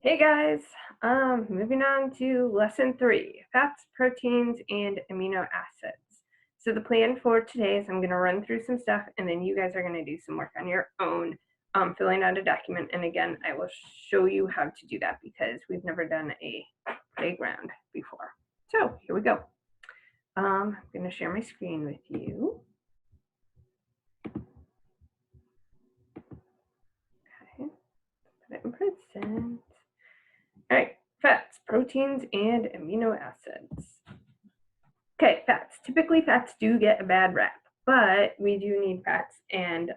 Hey guys, moving on to lesson 3, fats, proteins, and amino acids. So the plan for today is I'm going to run through some stuff and then you guys are going to do some work on your own, filling out a document. And again, I will show you how to do that because we've never done a playground before. So here we go. I'm going to share my screen with you. Okay, put it in present. All right, fats, proteins, and amino acids. Okay, fats. Typically, fats do get a bad rap, but we do need fats, and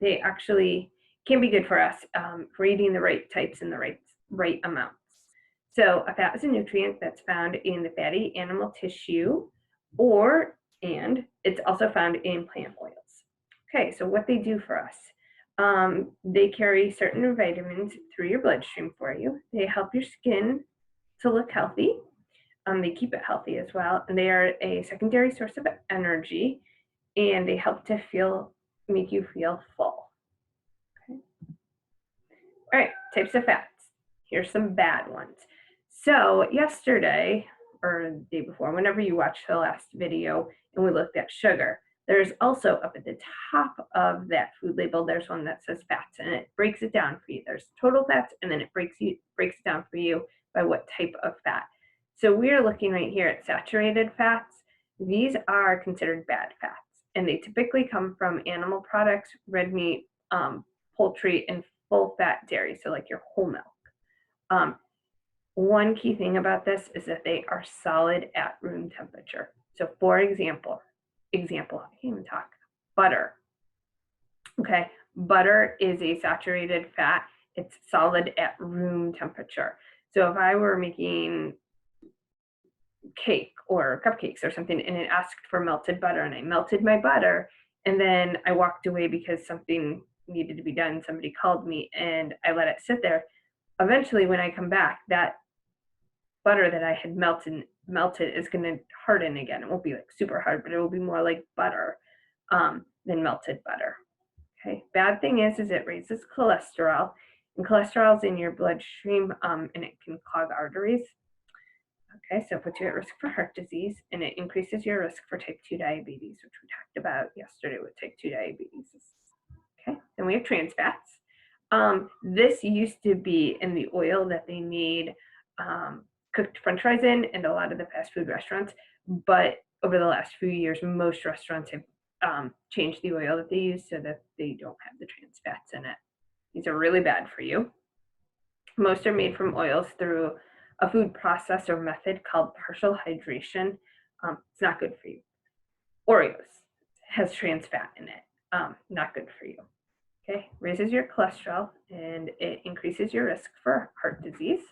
they actually can be good for us for eating the right types and the right amounts. So, a fat is a nutrient that's found in the fatty animal tissue, and it's also found in plant oils. Okay, so what they do for us. They carry certain vitamins through your bloodstream for you. They help your skin to look healthy. They keep it healthy as well, and they are a secondary source of energy, and they help to make you feel full. Okay. All right, types of fats. Here's some bad ones. So yesterday, or the day before, whenever you watched the last video and we looked at sugar, there's also up at the top of that food label, there's one that says fats, and it breaks it down for you. There's total fats, and then it breaks it down for you by what type of fat. So we're looking right here at saturated fats. These are considered bad fats, and they typically come from animal products, red meat, poultry, and full-fat dairy, so like your whole milk. One key thing about this is that they are solid at room temperature. So for example, I can't even talk, butter. Okay, butter is a saturated fat. It's solid at room temperature. So if I were making cake or cupcakes or something and it asked for melted butter and I melted my butter and then I walked away because something needed to be done, somebody called me and I let it sit there, eventually when I come back, that butter that I had melted is going to harden again. It won't be like super hard, but it will be more like butter than melted butter. Okay. Bad thing is it raises cholesterol, and cholesterol is in your bloodstream, and it can clog arteries. Okay, so it puts you at risk for heart disease, and it increases your risk for type 2 diabetes, which we talked about yesterday with type 2 diabetes. Okay, then we have trans fats. This used to be in the oil that they made cooked french fries in and a lot of the fast food restaurants, but over the last few years, most restaurants have changed the oil that they use so that they don't have the trans fats in it. These are really bad for you. Most are made from oils through a food process or method called partial hydration. It's not good for you. Oreos has trans fat in it. Not good for you. Okay, raises your cholesterol and it increases your risk for heart disease.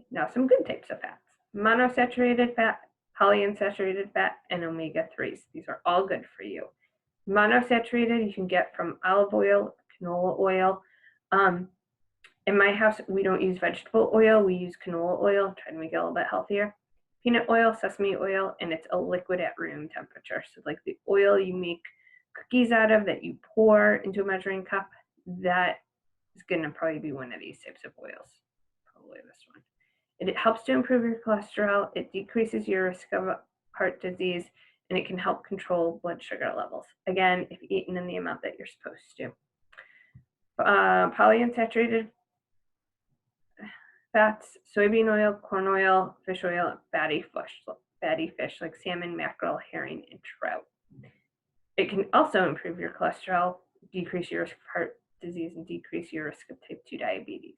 Now some good types of fats. Monosaturated fat, polyunsaturated fat, and omega-3s. These are all good for you. Monosaturated you can get from olive oil, canola oil. In my house, we don't use vegetable oil. We use canola oil, try to make it a little bit healthier. Peanut oil, sesame oil, and it's a liquid at room temperature. So like the oil you make cookies out of that you pour into a measuring cup, that is going to probably be one of these types of oils. Probably this one. It helps to improve your cholesterol. It decreases your risk of heart disease, and it can help control blood sugar levels. Again, if eaten in the amount that you're supposed to. Polyunsaturated fats, soybean oil, corn oil, fish oil, fatty fish like salmon, mackerel, herring, and trout. It can also improve your cholesterol, decrease your risk of heart disease, and decrease your risk of type 2 diabetes.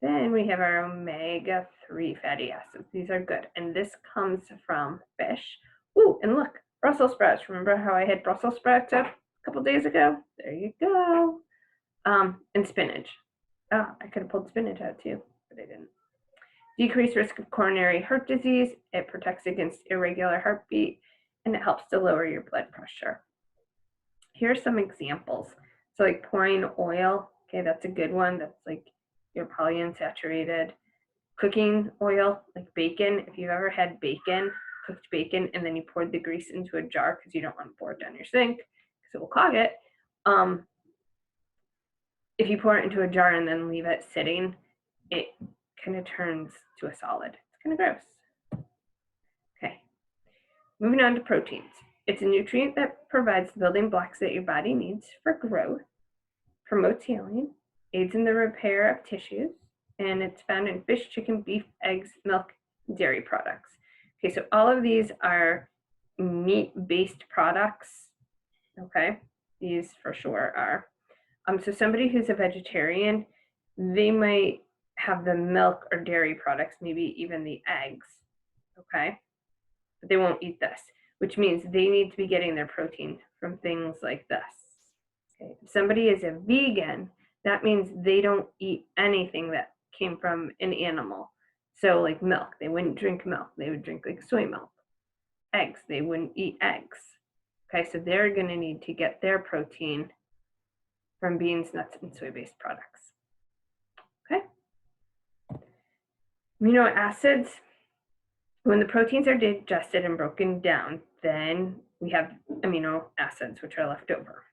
Then we have our omega-3 fatty acids. These are good, and this comes from fish. Ooh, and look, Brussels sprouts. Remember how I had Brussels sprouts up a couple days ago? There you go. And spinach. Oh, I could have pulled spinach out too, but I didn't. Decreased risk of coronary heart disease. It protects against irregular heartbeat, and it helps to lower your blood pressure. Here are some examples. So like pouring oil, okay, that's a good one. That's like your polyunsaturated. Cooking oil, like bacon. If you've ever had bacon, cooked bacon, and then you poured the grease into a jar because you don't want to pour it down your sink because it will clog it. if you pour it into a jar and then leave it sitting, it kind of turns to a solid. It's kind of gross. Okay, moving on to proteins. It's a nutrient that provides the building blocks that your body needs for growth, promotes healing, aids in the repair of tissues, and it's found in fish, chicken, beef, eggs, milk, dairy products. Okay, so all of these are meat-based products. Okay, these for sure are. So somebody who's a vegetarian, they might have the milk or dairy products, maybe even the eggs. Okay, but they won't eat this, which means they need to be getting their protein from things like this. Okay, if somebody is a vegan, that means they don't eat anything that came from an animal. So like milk, they wouldn't drink milk. They would drink like soy milk. Eggs, they wouldn't eat eggs. Okay, so they're going to need to get their protein from beans, nuts, and soy-based products. Okay. Amino acids, when the proteins are digested and broken down, then we have amino acids, which are left over.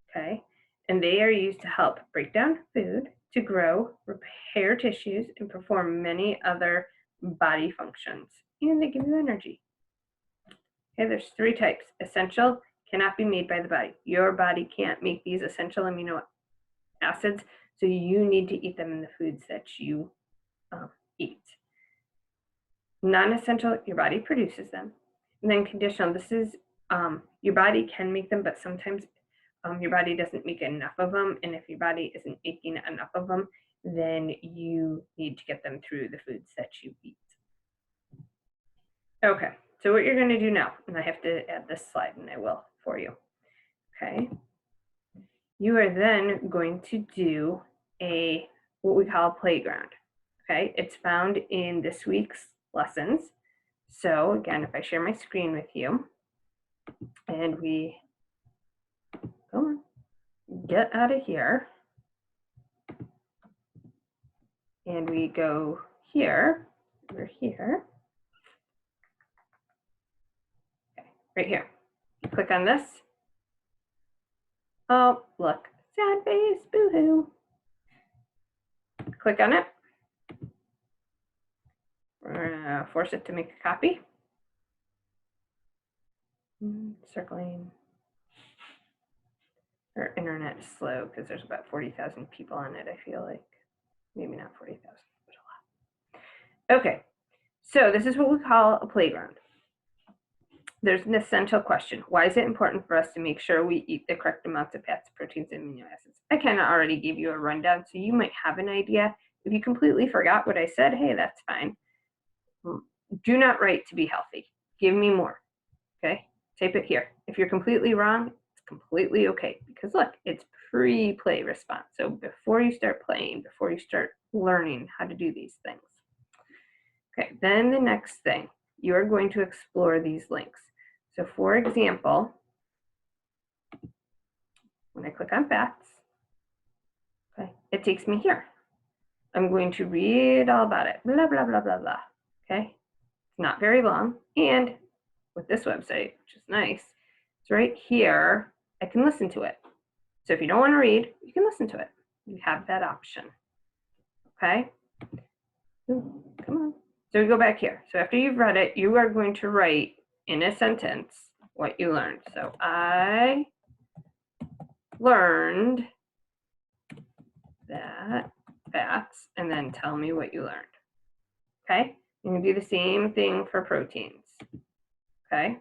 Okay, and they are used to help break down food, to grow, repair tissues, and perform many other body functions. And they give you energy. Okay, there's 3 types. Essential, cannot be made by the body. Your body can't make these essential amino acids, so you need to eat them in the foods that you eat. Non-essential, your body produces them. And then conditional, this is your body can make them, but sometimes your body doesn't make enough of them, and if your body isn't making enough of them, then you need to get them through the foods that you eat. Okay, so what you're going to do now, and I have to add this slide, and I will for you. Okay, you are then going to do what we call a playground. Okay, it's found in this week's lessons. So again, if I share my screen with you, and we come on, get out of here, and we go here, we're here, okay, right here. You click on this. Oh, look, sad face, boo-hoo. Click on it. We're gonna force it to make a copy. Circling. Our internet is slow because there's about 40,000 people on it, I feel like. Maybe not 40,000, but a lot. Okay, so this is what we call a playground. There's an essential question. Why is it important for us to make sure we eat the correct amounts of fats, proteins, and amino acids? I kind of already gave you a rundown, so you might have an idea. If you completely forgot what I said, hey, that's fine. Do not write to be healthy. Give me more, okay? Type it here. If you're completely wrong, it's completely okay, because look, it's pre-play response. So before you start playing, before you start learning how to do these things. Okay, then the next thing, you're going to explore these links. So for example, when I click on fats, okay, it takes me here. I'm going to read all about it, blah, blah, blah, blah, blah, okay? It's not very long, and with this website, which is nice, it's right here, I can listen to it. So if you don't want to read, you can listen to it. You have that option, okay? Ooh, come on. So we go back here. So after you've read it, you are going to write in a sentence what you learned. So I learned that fats, and then tell me what you learned. Okay? You're going to do the same thing for proteins. Okay?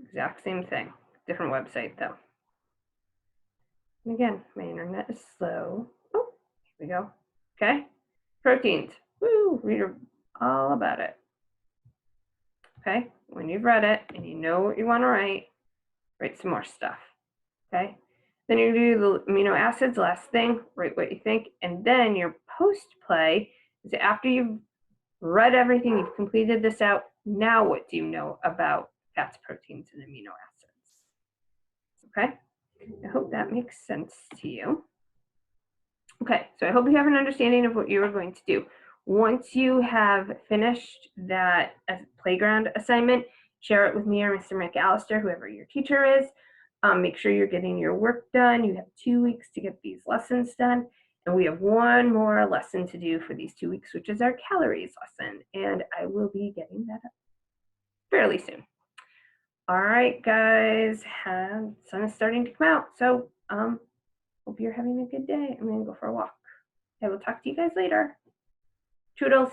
Exact same thing. Different website though. And again, my internet is slow. Oh, here we go. Okay? Proteins. Woo! Read all about it. Okay? When you've read it and you know what you want to write some more stuff. Okay? Then you do the amino acids, last thing, write what you think. And then your post-play is after you've read everything, you've completed this out, now what do you know about fats, proteins, and amino acids? Okay? I hope that makes sense to you. Okay, so I hope you have an understanding of what you are going to do. Once you have finished that playground assignment, share it with me or Mr. McAllister, whoever your teacher is. Make sure you're getting your work done. You have 2 weeks to get these lessons done. And we have one more lesson to do for these 2 weeks, which is our calories lesson. And I will be getting that up fairly soon. All right, guys, the sun is starting to come out. So hope you're having a good day. I'm gonna go for a walk. I will talk to you guys later. Toodles.